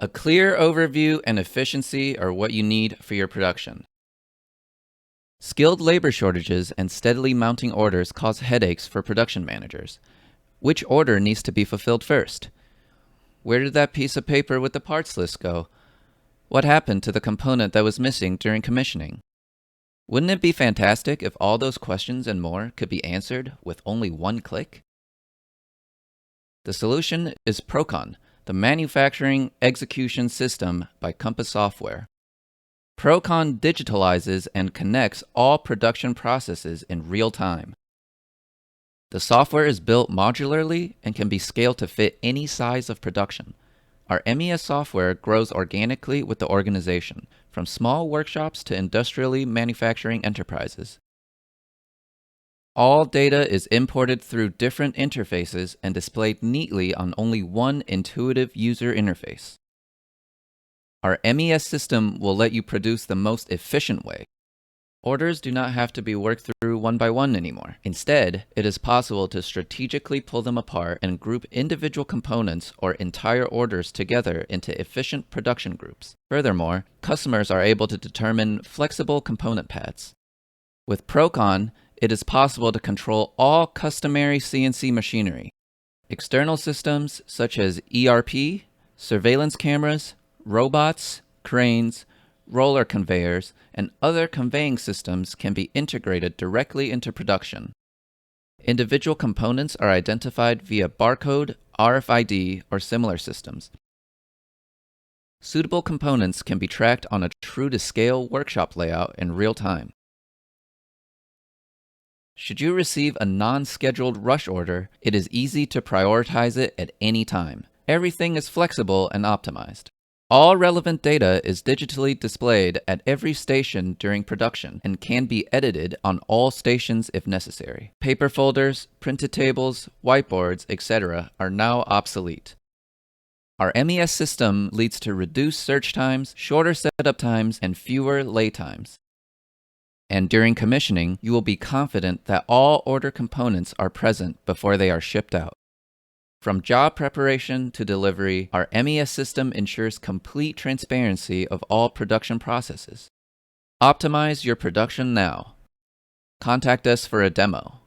A clear overview and efficiency are what you need for your production. Skilled labor shortages and steadily mounting orders cause headaches for production managers. Which order needs to be fulfilled first? Where did that piece of paper with the parts list go? What happened to the component that was missing during commissioning? Wouldn't it be fantastic if all those questions and more could be answered with only one click? The solution is PROKON, the Manufacturing Execution System by Compass Software. PROKON digitalizes and connects all production processes in real time. The software is built modularly and can be scaled to fit any size of production. Our MES software grows organically with the organization, from small workshops to industrially manufacturing enterprises. All data is imported through different interfaces and displayed neatly on only one intuitive user interface. Our MES system will let you produce the most efficient way. Orders do not have to be worked through one by one anymore. Instead, it is possible to strategically pull them apart and group individual components or entire orders together into efficient production groups. Furthermore, customers are able to determine flexible component paths. With PROKON, it is possible to control all customary CNC machinery. External systems such as ERP, surveillance cameras, robots, cranes, roller conveyors, and other conveying systems can be integrated directly into production. Individual components are identified via barcode, RFID, or similar systems. Suitable components can be tracked on a true-to-scale workshop layout in real time. Should you receive a non-scheduled rush order, it is easy to prioritize it at any time. Everything is flexible and optimized. All relevant data is digitally displayed at every station during production and can be edited on all stations if necessary. Paper folders, printed tables, whiteboards, etc. are now obsolete. Our MES system leads to reduced search times, shorter setup times, and fewer lay times. And during commissioning, you will be confident that all order components are present before they are shipped out. From job preparation to delivery, our MES system ensures complete transparency of all production processes. Optimize your production now. Contact us for a demo.